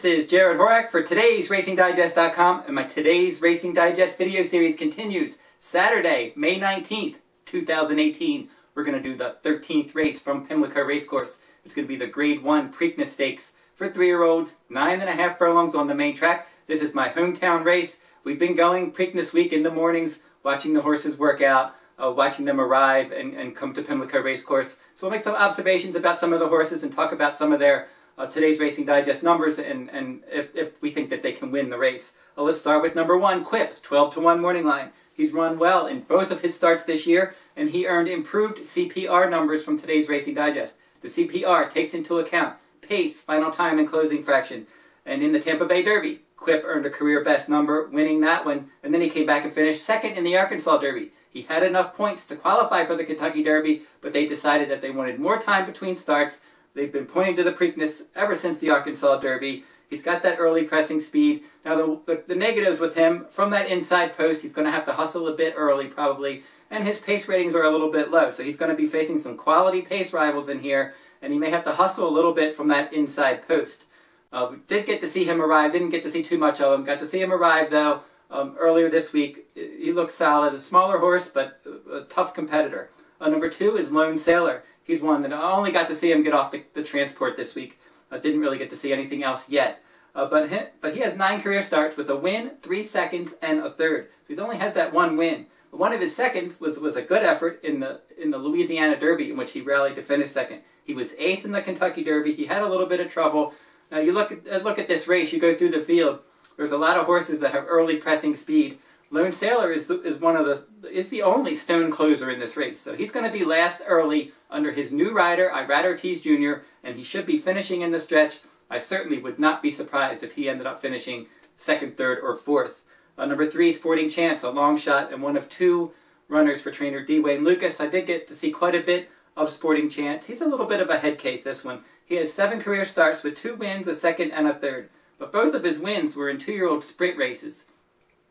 This is Jared Horak for today's RacingDigest.com, and my Today's Racing Digest video series continues. Saturday, May 19th, 2018, we're going to do the 13th race from Pimlico Racecourse. It's going to be the Grade 1 Preakness Stakes for 3-year-olds, 9.5 furlongs on the main track. This is my hometown race. We've been going Preakness week in the mornings, watching the horses work out, watching them arrive and come to Pimlico Racecourse. So we'll make some observations about some of the horses and talk about some of their today's Racing Digest numbers and if we think that they can win the race. Let's start with number 1, Quip, 12-1 morning line. He's run well in both of his starts this year, and he earned improved CPR numbers from today's Racing Digest. The CPR takes into account pace, final time, and closing fraction. And in the Tampa Bay Derby, Quip earned a career best number, winning that one, and then he came back and finished second in the Arkansas Derby. He had enough points to qualify for the Kentucky Derby, but they decided that they wanted more time between starts. They've been pointing to the Preakness ever since the Arkansas Derby. He's got that early pressing speed. Now the negatives with him, from that inside post, he's going to have to hustle a bit early probably, and his pace ratings are a little bit low, so he's going to be facing some quality pace rivals in here, and he may have to hustle a little bit from that inside post. We did get to see him arrive, didn't get to see too much of him. Got to see him arrive though earlier this week. He looks solid, a smaller horse, but a tough competitor. Number 2 is Lone Sailor. He's one that I only got to see him get off the transport this week. Didn't really get to see anything else yet. But he has 9 career starts with a win, 3 seconds, and a third. So he only has that one win. But one of his seconds was a good effort in the Louisiana Derby, in which he rallied to finish second. He was 8th in the Kentucky Derby. He had a little bit of trouble. Now you look at this race. You go through the field. There's a lot of horses that have early pressing speed. Lone Sailor is the only stone closer in this race, so he's going to be last early under his new rider, Irad Ortiz Jr., and he should be finishing in the stretch. I certainly would not be surprised if he ended up finishing 2nd, 3rd, or 4th. Number 3, Sporting Chance, a long shot and one of 2 runners for trainer D. Wayne Lucas. I did get to see quite a bit of Sporting Chance. He's a little bit of a head case, this one. He has 7 career starts with 2 wins, a 2nd, and a 3rd, but both of his wins were in 2-year-old sprint races.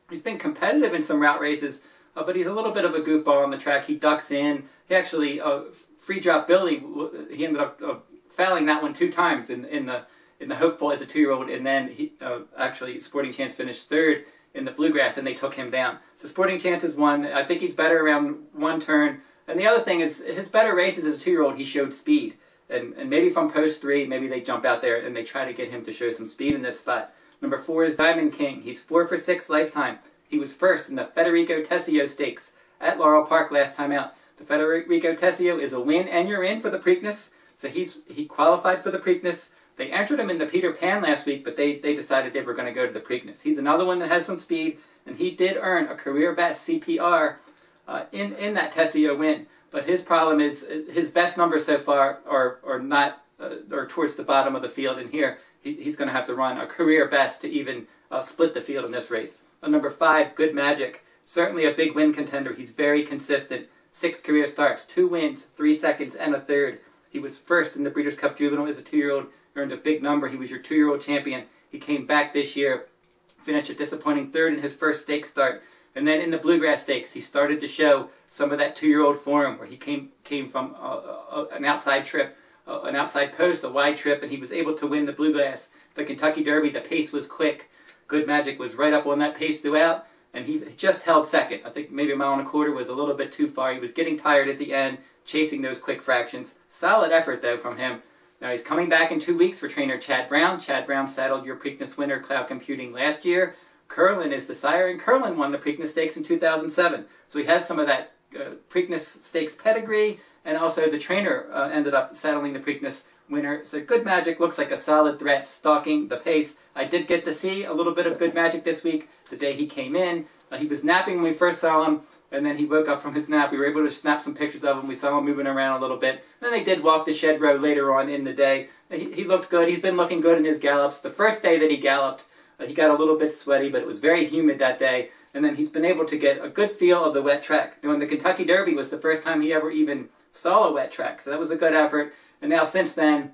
He's been competitive in some route races, but he's a little bit of a goofball on the track. He ducks in. He actually, Free Drop Billy, he ended up fouling that one 2 times in the hopeful as a 2-year-old, and then actually Sporting Chance finished 3rd in the Bluegrass, and they took him down. So Sporting Chance is one. I think he's better around one turn. And the other thing is, his better races as a 2-year-old, he showed speed. And maybe from post 3, maybe they jump out there and they try to get him to show some speed in this spot. Number 4 is Diamond King. He's 4 for 6 lifetime. He was first in the Federico Tessio Stakes at Laurel Park last time out. The Federico Tessio is a win, and you're in for the Preakness. So he qualified for the Preakness. They entered him in the Peter Pan last week, but they decided they were going to go to the Preakness. He's another one that has some speed, and he did earn a career best CPR in that Tessio win. But his problem is his best numbers so far are towards the bottom of the field, and here he's going to have to run a career best to even split the field in this race. Number 5, Good Magic. Certainly a big win contender. He's very consistent. 6 career starts, 2 wins, 3 seconds, and a 3rd. He was first in the Breeders' Cup Juvenile as a 2-year-old, earned a big number. He was your 2-year-old champion. He came back this year, finished a disappointing 3rd in his first stakes start. And then in the Bluegrass Stakes, he started to show some of that 2-year-old form, where he came from an outside trip, an outside post, a wide trip, and he was able to win the Bluegrass. The Kentucky Derby, the pace was quick. Good Magic was right up on that pace throughout, and he just held second. I think maybe a mile and a quarter was a little bit too far. He was getting tired at the end, chasing those quick fractions. Solid effort, though, from him. Now he's coming back in 2 weeks for trainer Chad Brown. Chad Brown saddled your Preakness winner, Cloud Computing, last year. Curlin is the sire, and Curlin won the Preakness Stakes in 2007. So he has some of that Preakness Stakes pedigree, and also the trainer ended up saddling the Preakness winner. So Good Magic looks like a solid threat, stalking the pace. I did get to see a little bit of Good Magic this week, the day he came in. He was napping when we first saw him, and then he woke up from his nap. We were able to snap some pictures of him. We saw him moving around a little bit. And then they did walk the shed row later on in the day. He looked good. He's been looking good in his gallops. The first day that he galloped, he got a little bit sweaty, but it was very humid that day. And then he's been able to get a good feel of the wet track. And when the Kentucky Derby was the first time he ever even saw a wet track. So that was a good effort. And now since then,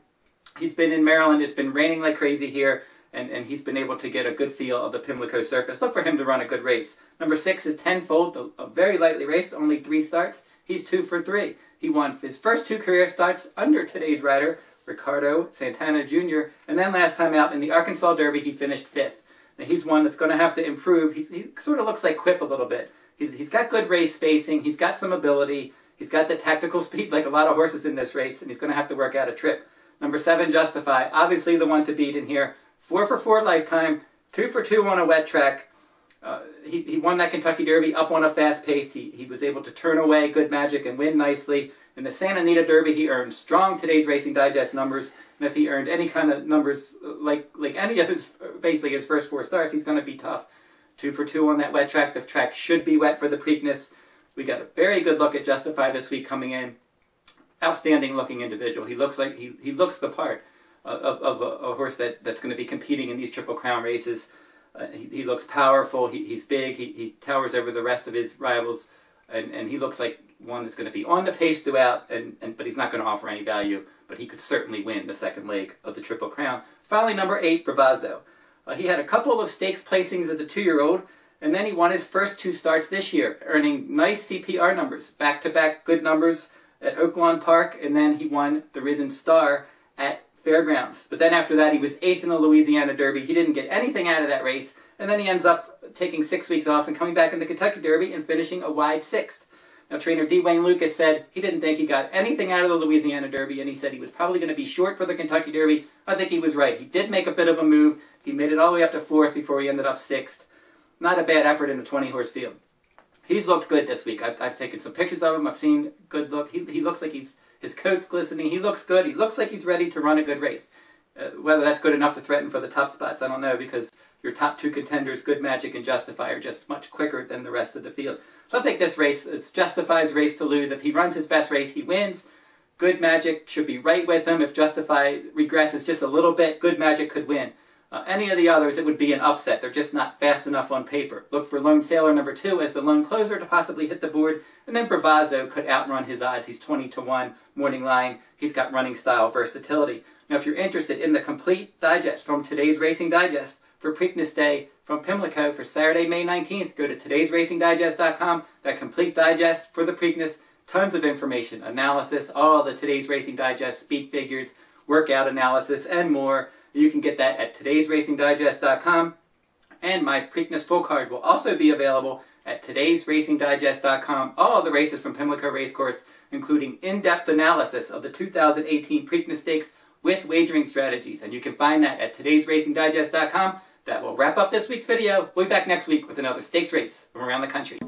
he's been in Maryland. It's been raining like crazy here. And he's been able to get a good feel of the Pimlico surface. Look for him to run a good race. Number 6 is Tenfold, a very lightly raced, only 3 starts. He's 2 for 3. He won his first 2 career starts under today's rider, Ricardo Santana Jr. And then last time out in the Arkansas Derby, he finished 5th. Now he's one that's going to have to improve. He sort of looks like Quip a little bit. He's got good race spacing. He's got some ability. He's got the tactical speed like a lot of horses in this race, and he's going to have to work out a trip. Number 7, Justify, obviously the one to beat in here. 4 for 4 lifetime, 2 for 2 on a wet track. He won that Kentucky Derby up on a fast pace. He was able to turn away good magic and win nicely. In the Santa Anita Derby, he earned strong Today's Racing Digest numbers. And if he earned any kind of numbers like any of his, basically his first 4 starts, he's going to be tough. 2 for 2 on that wet track. The track should be wet for the Preakness. We got a very good look at Justify this week coming in. Outstanding looking individual. He looks like he looks the part of a horse that's going to be competing in these Triple Crown races. He looks powerful. He's big. He towers over the rest of his rivals, and he looks like one that's going to be on the pace throughout. But he's not going to offer any value. But he could certainly win the second leg of the Triple Crown. Finally, number 8, Bravazo. He had a couple of stakes placings as a 2-year-old, and then he won his first 2 starts this year, earning nice CPR numbers, back-to-back good numbers at Oaklawn Park, and then he won the Risen Star at Fairgrounds. But then after that, he was 8th in the Louisiana Derby. He didn't get anything out of that race, and then he ends up taking 6 weeks off and coming back in the Kentucky Derby and finishing a wide 6th. Now, trainer D. Wayne Lucas said he didn't think he got anything out of the Louisiana Derby, and he said he was probably going to be short for the Kentucky Derby. I think he was right. He did make a bit of a move. He made it all the way up to 4th before he ended up 6th. Not a bad effort in a 20-horse field. He's looked good this week. I've taken some pictures of him. I've seen good look. He looks like his coat's glistening. He looks good. He looks like he's ready to run a good race. Whether that's good enough to threaten for the top spots, I don't know, because your top 2 contenders, Good Magic and Justify, are just much quicker than the rest of the field. So I think this race, it's Justify's race to lose. If he runs his best race, he wins. Good Magic should be right with him. If Justify regresses just a little bit, Good Magic could win. Any of the others, it would be an upset. They're just not fast enough on paper. Look for Lone Sailor number 2 as the lone closer to possibly hit the board. And then Bravazo could outrun his odds. He's 20-1 morning line. He's got running style versatility. Now, if you're interested in the complete digest from Today's Racing Digest for Preakness Day from Pimlico for Saturday, May 19th, go to todaysracingdigest.com. That complete digest for the Preakness. Tons of information, analysis, all the Today's Racing Digest speed figures, workout analysis, and more. You can get that at todaysracingdigest.com. And my Preakness full card will also be available at todaysracingdigest.com. All the races from Pimlico Racecourse, including in-depth analysis of the 2018 Preakness Stakes with wagering strategies. And you can find that at todaysracingdigest.com. That will wrap up this week's video. We'll be back next week with another stakes race from around the country.